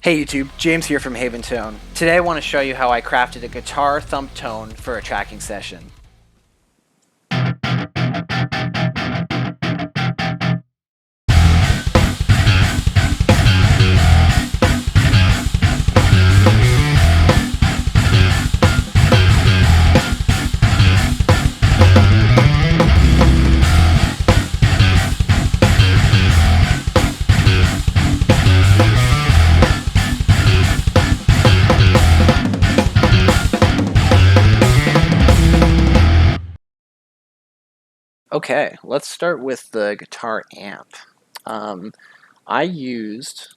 Hey YouTube, James here from Haven Tone. Today I want to show you how I crafted a guitar thump tone for a tracking session. Okay, let's start with the guitar amp. I used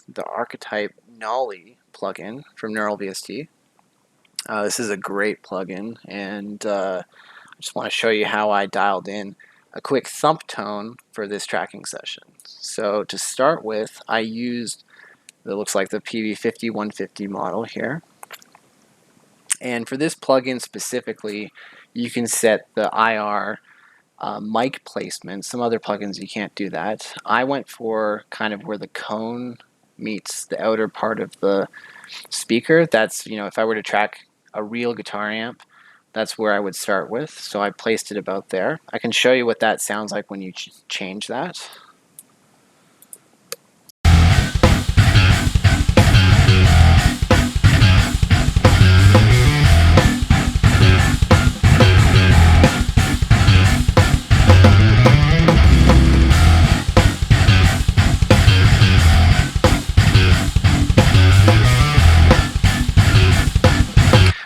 the Archetype Nolly plugin from Neural VST. This is a great plugin, and I just want to show you how I dialed in a quick thump tone for this tracking session. So to start with, I used, it looks like the PV50-150 model here. And for this plugin specifically, you can set the IR mic placement. Some other plugins you can't do that. I went for kind of where the cone meets the outer part of the speaker. That's, if I were to track a real guitar amp, that's where I would start with. So I placed it about there. I can show you what that sounds like when you change that.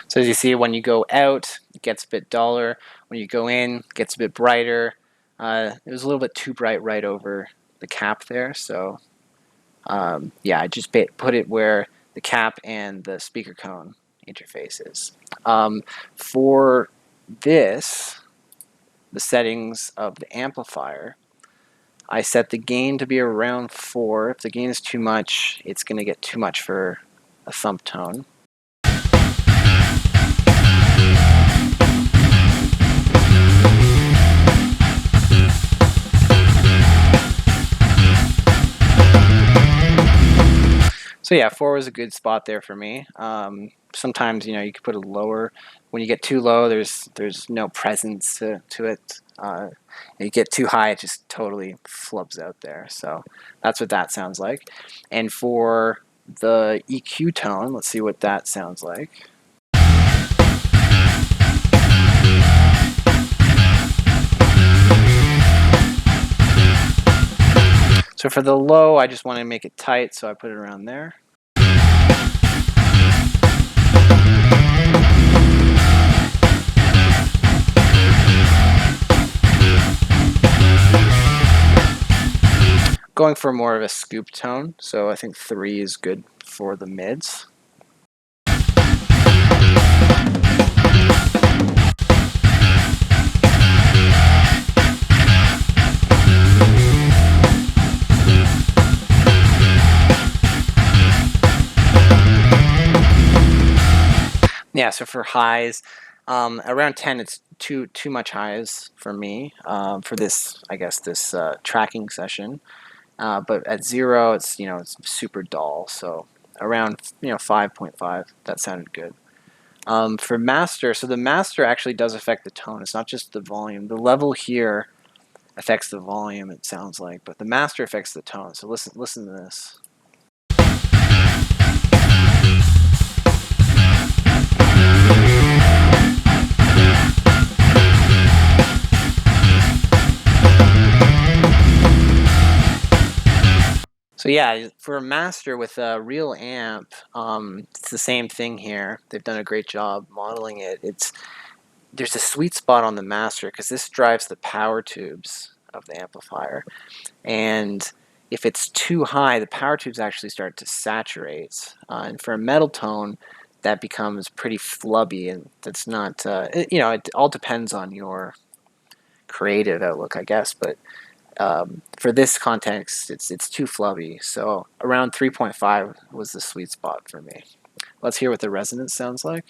So as you see, when you go out, it gets a bit duller. When you go in, it gets a bit brighter. It was a little bit too bright right over the cap there. So yeah, I just put it where the cap and the speaker cone interface is. For this, the settings of the amplifier, I set the gain to be around 4. If the gain is too much, it's going to get too much for a thump tone. So yeah, 4 was a good spot there for me. Sometimes, you could put it lower. When you get too low, there's no presence to it. You get too high, it just totally flubs out there. So that's what that sounds like. And for the EQ tone, let's see what that sounds like. So for the low, I just want to make it tight, so I put it around there. Going for more of a scoop tone, so I think 3 is good for the mids. Yeah, so for highs, around 10, it's too much highs for me for this, I guess, this tracking session. But at 0, it's it's super dull. So around 5.5, that sounded good. For master, so the master actually does affect the tone. It's not just the volume. The level here affects the volume, it sounds like, but the master affects the tone. So listen to this. So yeah, for a master with a real amp, it's the same thing here. They've done a great job modeling it. There's a sweet spot on the master because this drives the power tubes of the amplifier. And if it's too high, the power tubes actually start to saturate. And for a metal tone, that becomes pretty flubby, and that's not, it all depends on your creative outlook, I guess, but for this context, it's too flubby. So around 3.5 was the sweet spot for me. Let's hear what the resonance sounds like.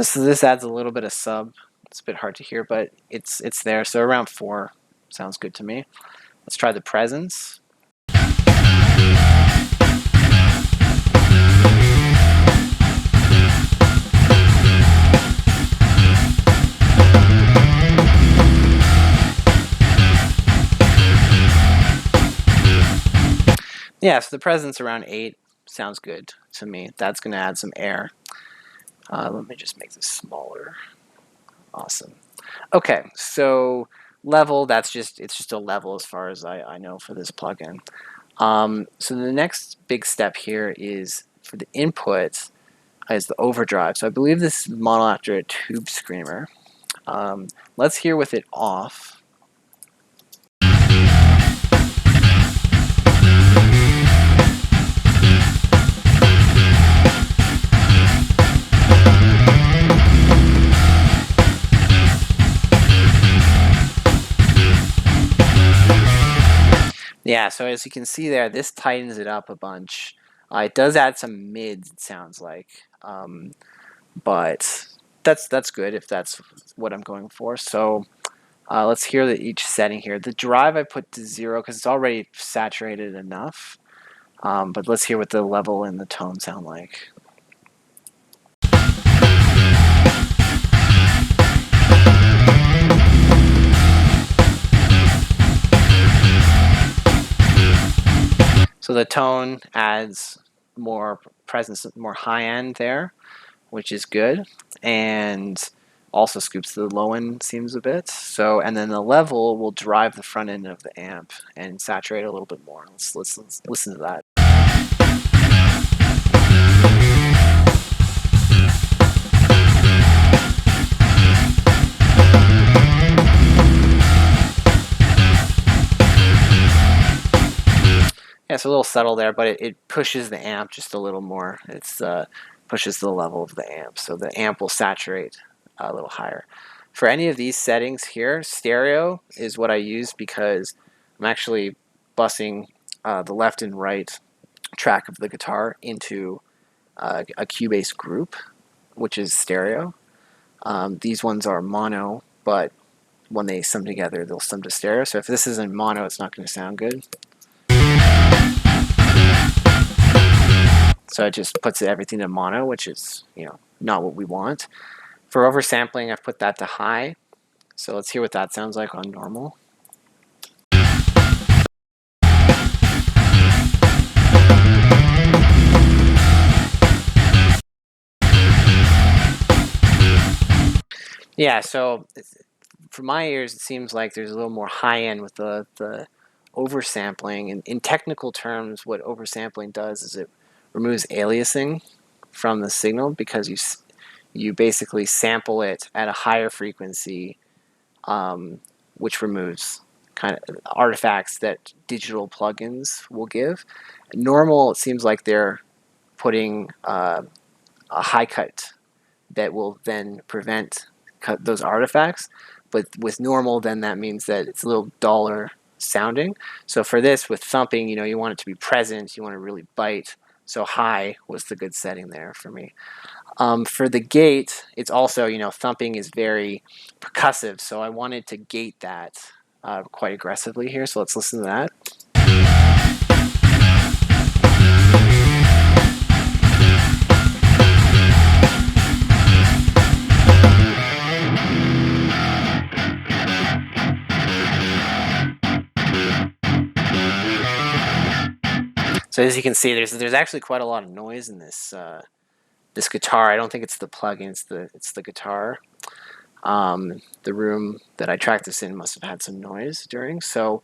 this adds a little bit of sub. It's a bit hard to hear, but it's there. So around 4 sounds good to me. Let's try the presence. Yeah, so the presence around 8 sounds good to me. That's going to add some air. Let me just make this smaller. Awesome. Okay, so level, it's just a level as far as I know for this plugin. So the next big step here is for the input is the overdrive. So I believe this is modeled after a tube screamer. Let's hear with it off. Yeah, so as you can see there, this tightens it up a bunch. It does add some mids, it sounds like, but that's good if that's what I'm going for. So let's hear each setting here. The drive I put to 0 because it's already saturated enough, but let's hear what the level and the tone sound like. So the tone adds more presence, more high end there, which is good, and also scoops the low end seems a bit. So, and then the level will drive the front end of the amp and saturate a little bit more. Let's listen to that. Yeah, it's a little subtle there, but it pushes the amp just a little more. It's pushes the level of the amp, so the amp will saturate a little higher. For any of these settings here, stereo is what I use because I'm actually bussing the left and right track of the guitar into a Cubase group, which is stereo. These ones are mono, but when they sum together, they'll sum to stereo. So if this is in mono, it's not going to sound good. So it just puts everything to mono, which is, not what we want. For oversampling, I've put that to high. So let's hear what that sounds like on normal. Yeah, so for my ears, it seems like there's a little more high end with the oversampling. And in technical terms, what oversampling does is it removes aliasing from the signal because you basically sample it at a higher frequency, which removes kind of artifacts that digital plugins will give. Normal, it seems like they're putting a high cut that will then prevent those artifacts. But with normal, then that means that it's a little duller sounding. So for this, with thumping, you want it to be present. You want to really bite. So high was the good setting there for me. For the gate, it's also, thumping is very percussive. So I wanted to gate that quite aggressively here. So let's listen to that. So as you can see, there's actually quite a lot of noise in this this guitar. I don't think it's the plugin; it's the guitar. The room that I tracked this in must have had some noise during. So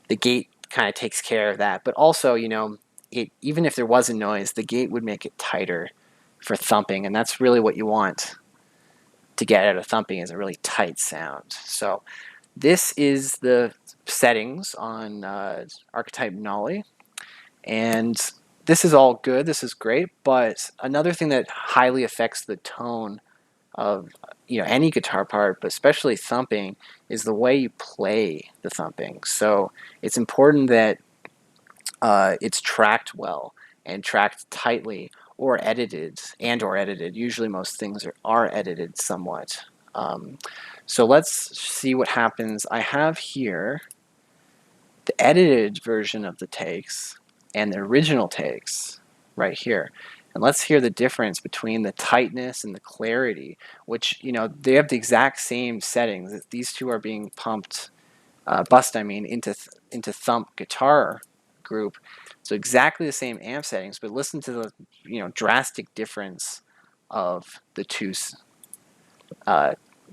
the gate kind of takes care of that. But also, even if there wasn't noise, the gate would make it tighter for thumping, and that's really what you want to get out of thumping is a really tight sound. So this is the settings on Archetype Nolly. And this is all good, this is great, but another thing that highly affects the tone of any guitar part, but especially thumping, is the way you play the thumping. So it's important that it's tracked well and tracked tightly, or edited, Usually most things are edited somewhat. So let's see what happens. I have here the edited version of the takes and the original takes right here. And let's hear the difference between the tightness and the clarity, which, they have the exact same settings. These two are being pumped, into Thump guitar group. So exactly the same amp settings, but listen to the, drastic difference of the two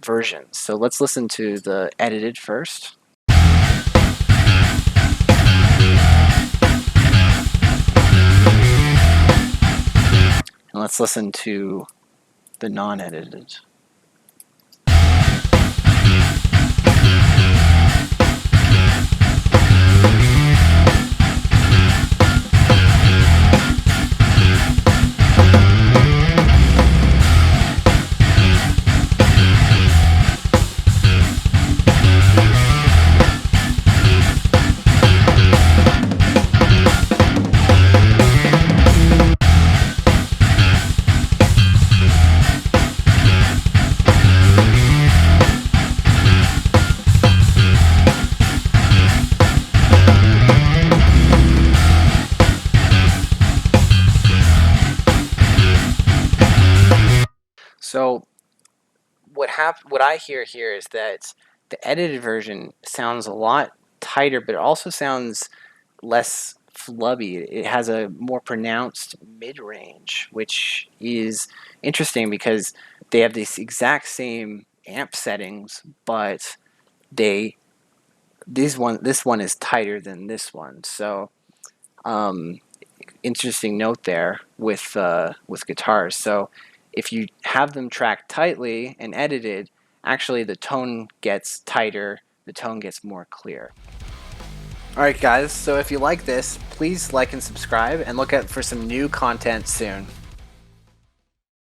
versions. So let's listen to the edited first. And let's listen to the non-edited. So what I hear here is that the edited version sounds a lot tighter, but it also sounds less flubby. It has a more pronounced mid-range, which is interesting because they have these exact same amp settings, but this one is tighter than this one. So interesting note there with guitars. So if you have them tracked tightly and edited, actually the tone gets tighter, the tone gets more clear. Alright guys, so if you like this, please like and subscribe and look out for some new content soon.